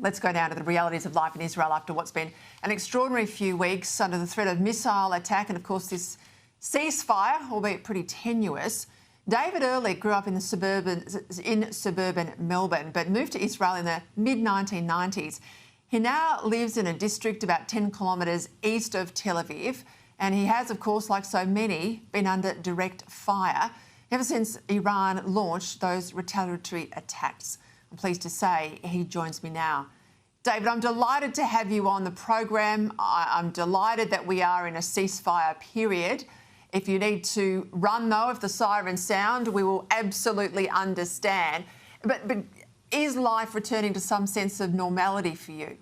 Let's go now to the realities of life in Israel after what's been an extraordinary few weeks under the threat of missile attack and, of course, this ceasefire, albeit pretty tenuous. David Erlich grew up in suburban Melbourne but moved to Israel in the mid-1990s. He now lives in a district about 10 kilometres east of Tel Aviv, and he has, of course, like so many, been under direct fire ever since Iran launched those retaliatory attacks. I'm pleased to say he joins me now. David, I'm delighted to have you on the program. I'm delighted that we are in a ceasefire period. If you need to run, though, if the sirens sound, we will absolutely understand. But is life returning to some sense of normality for you?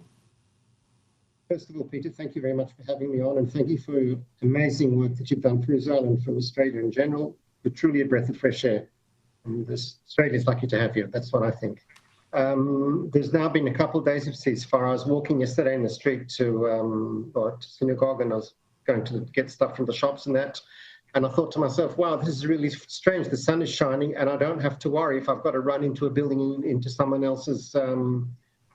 First of all, Peter, thank you very much for having me on, and thank you for your amazing work that you've done for Israel and for Australia in general. You're truly a breath of fresh air. And Australia's lucky to have you. That's what I think. There's now been a couple of days of ceasefire. I was walking yesterday in the street to synagogue, and I was going to get stuff from the shops and that. And I thought to myself, wow, this is really strange. The sun is shining and I don't have to worry if I've got to run into a building, into someone else's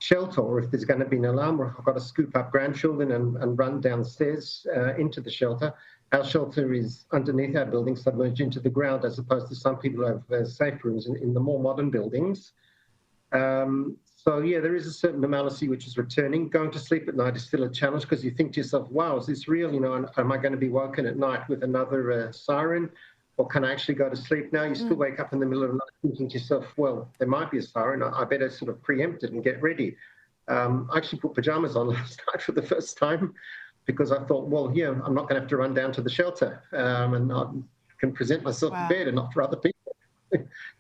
shelter, or if there's going to be an alarm, or if I've got to scoop up grandchildren and run downstairs into the shelter. Our shelter is underneath our building, submerged into the ground, as opposed to some people who have safe rooms in the more modern buildings. So, yeah, there is a certain normalcy which is returning. Going to sleep at night is still a challenge because you think to yourself, wow, is this real? You know, am I going to be woken at night with another siren? Or can I actually go to sleep now? You still wake up in the middle of the night thinking to yourself, well, there might be a siren. I better sort of preempt it and get ready. I actually put pyjamas on last night for the first time because I thought, well, yeah, I'm not going to have to run down to the shelter and I can present myself in bed and not for other people,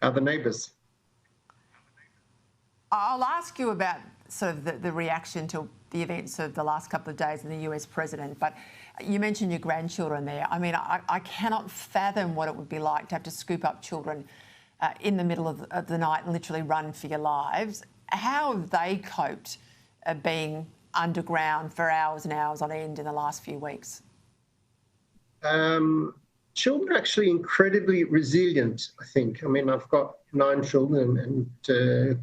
other neighbours. I'll ask you about sort of the reaction to the events of the last couple of days and the US president, but you mentioned your grandchildren there. I mean, I cannot fathom what it would be like to have to scoop up children in the middle of the night and literally run for your lives. How have they coped being underground for hours and hours on end in the last few weeks? Children are actually incredibly resilient, I think. I mean, I've got 9 children and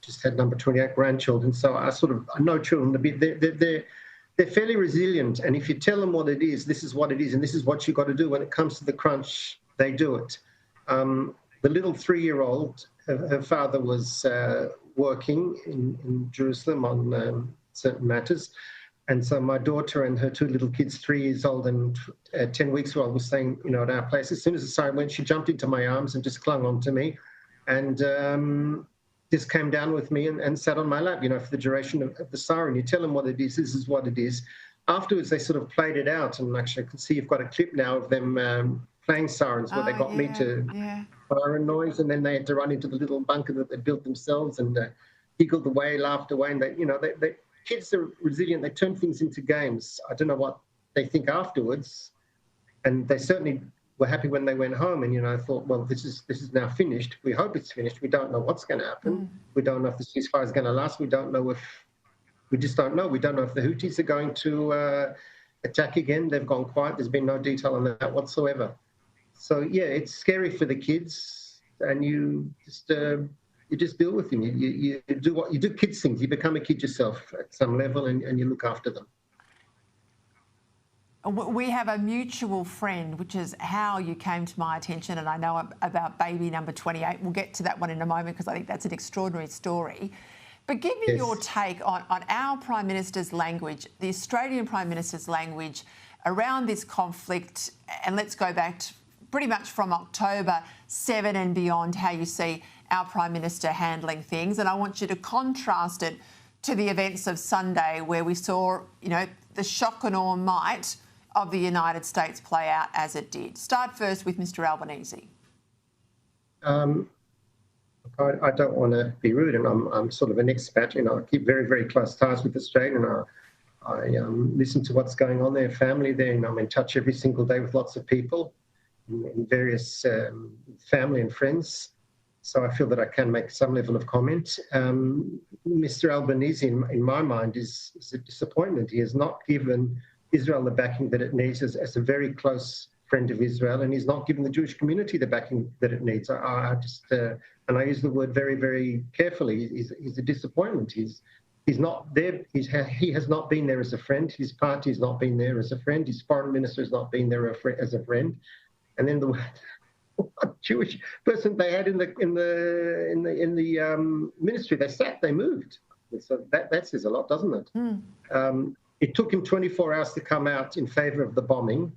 just had number 28 grandchildren, so I know children a bit. They're fairly resilient, and if you tell them what it is, this is what it is, and this is what you've got to do. When it comes to the crunch, they do it. The little 3-year-old, her father was working in Jerusalem on certain matters, and so my daughter and her 2 little kids, 3 years old and 10 weeks old, was staying, you know, at our place. As soon as the siren went, she jumped into my arms and just clung on to me, and just came down with me and sat on my lap, you know, for the duration of the siren. You tell them what it is, this is what it is. Afterwards, they sort of played it out, and actually I can see you've got a clip now of them playing sirens where they got me to siren noise, and then they had to run into the little bunker that they built themselves and giggled away, laughed away, and they kids are resilient. They turn things into games. I don't know what they think afterwards, and they certainly were happy when they went home, and, you know, I thought, well, this is now finished. We hope it's finished. We don't know what's going to happen. We don't know if the ceasefire is going to last. We just don't know. We don't know if the Houthis are going to attack again. They've gone quiet. There's been no detail on that whatsoever. So, yeah, it's scary for the kids, and you just deal with them. You do kids things. You become a kid yourself at some level, and you look after them. We have a mutual friend, which is how you came to my attention, and I know about baby number 28. We'll get to that one in a moment because I think that's an extraordinary story. But give me your take on our Prime Minister's language, the Australian Prime Minister's language around this conflict, and let's go back to pretty much from October 7 and beyond, how you see our Prime Minister handling things. And I want you to contrast it to the events of Sunday where we saw, you know, the shock and awe might of the United States play out as it did. Start first with Mr Albanese. I don't want to be rude, and I'm sort of an expat. You know, I keep very, very close ties with Australia, and I listen to what's going on there, family there, and I'm in touch every single day with lots of people in various family and friends. So I feel that I can make some level of comment. Mr Albanese, in my mind, is a disappointment. He has not given Israel the backing that it needs as a very close friend of Israel, and he's not given the Jewish community the backing that it needs. And I use the word very, very carefully. He's a disappointment. He's He's not there. He has not been there as a friend. His party has not been there as a friend. His foreign minister has not been there as a friend. And then the Jewish person they had in the ministry, they moved. So that says a lot, doesn't it? It took him 24 hours to come out in favour of the bombing.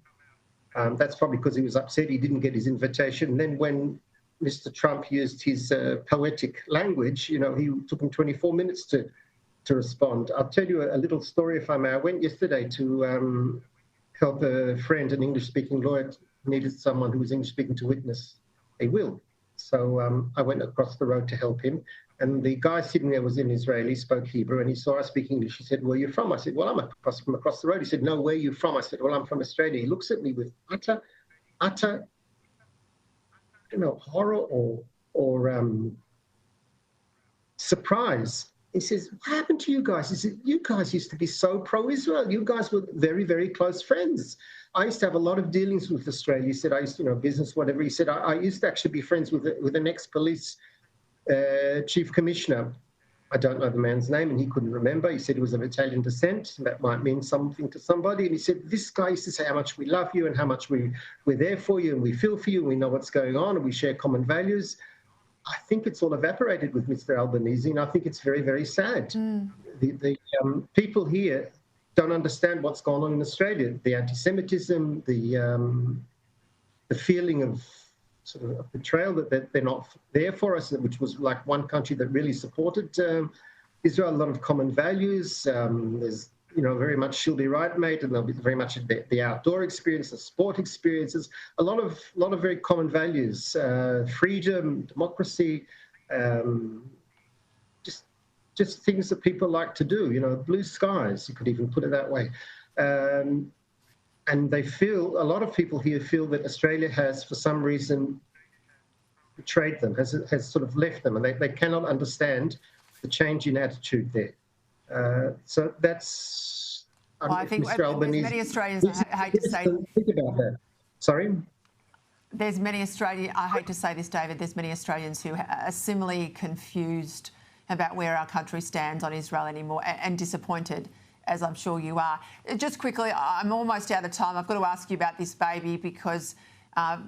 That's probably because he was upset he didn't get his invitation. And then when Mr. Trump used his poetic language, he took him 24 minutes to respond. I'll tell you a little story, if I may. I went yesterday to help a friend, an English-speaking lawyer, needed someone who was English-speaking to witness a will. So I went across the road to help him. And the guy sitting there was an Israeli, spoke Hebrew, and he saw us speak English. He said, "Where are you from?" I said, "Well, I'm from across the road." He said, "No, where are you from?" I said, "Well, I'm from Australia." He looks at me with utter, I don't know, horror or surprise. He says, "What happened to you guys?" He said, "You guys used to be so pro-Israel. You guys were very, very close friends. I used to have a lot of dealings with Australia." He said, "I used to, business, whatever." He said, I used to actually be friends with an ex-police chief commissioner. I don't know the man's name, and he couldn't remember. He said he was of Italian descent. That might mean something to somebody. And he said, "This guy used to say how much we love you and how much we're there for you and we feel for you and we know what's going on and we share common values." I think it's all evaporated with Mr. Albanese, and I think it's very, very sad. The people here don't understand what's going on in Australia. The anti-Semitism, the feeling of sort of betrayal that they're not there for us, which was like one country that really supported Israel, a lot of common values. There's, very much she'll be right, mate, and there'll be very much the outdoor experience, the sport experiences, a lot of very common values, freedom, democracy, just things that people like to do, blue skies, you could even put it that way. And a lot of people here feel that Australia has, for some reason, betrayed them, has sort of left them, and they cannot understand the change in attitude there. So that's... Well, I think Mr. Albanese, many Australians, I hate to say... Think about that. Sorry? There's many Australians, I hate to say this, David, there's many Australians who are similarly confused about where our country stands on Israel anymore and disappointed, as I'm sure you are. Just quickly, I'm almost out of time. I've got to ask you about this baby because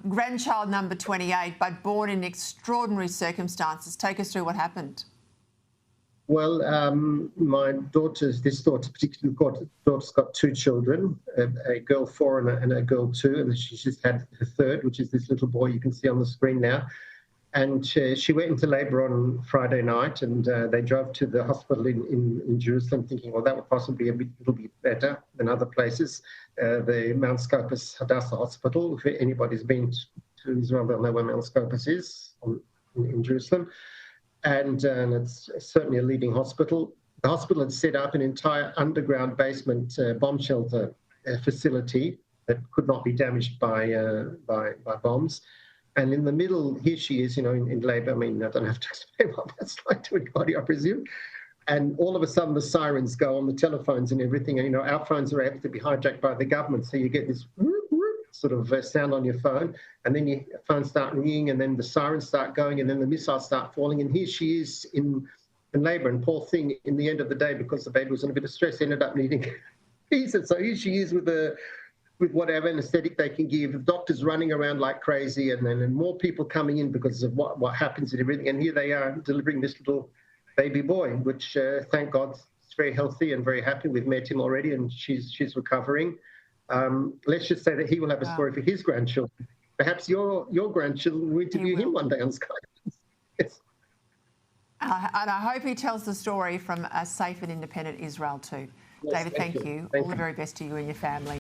grandchild number 28, but born in extraordinary circumstances. Take us through what happened. Well, this daughter's got two children, a girl 4 and a girl 2, and she's just had her third, which is this little boy you can see on the screen now. And she went into labour on Friday night, and they drove to the hospital in Jerusalem thinking, well, that would possibly be a little bit better than other places. The Mount Scopus Hadassah Hospital, if anybody's been to Israel, they'll know where Mount Scopus is in Jerusalem. And it's certainly a leading hospital. The hospital had set up an entire underground basement bomb shelter facility that could not be damaged by bombs. And in the middle, here she is, in labour. I mean, I don't have to explain what that's like to anybody, I presume. And all of a sudden, the sirens go on the telephones and everything. And, our phones are able to be hijacked by the government. So you get this sort of sound on your phone. And then your phones start ringing, and then the sirens start going, and then the missiles start falling. And here she is in labour. And poor thing, in the end of the day, because the baby was in a bit of stress, ended up needing pieces. So here she is with whatever anaesthetic they can give, the doctors running around like crazy, and then more people coming in because of what happens and everything. And here they are delivering this little baby boy, which thank God is very healthy and very happy. We've met him already, and she's recovering. Let's just say that he will have a story for his grandchildren. Perhaps your grandchildren will interview him one day on Skype. Yes. And I hope he tells the story from a safe and independent Israel too. Yes, David, thank you. All the very best to you and your family.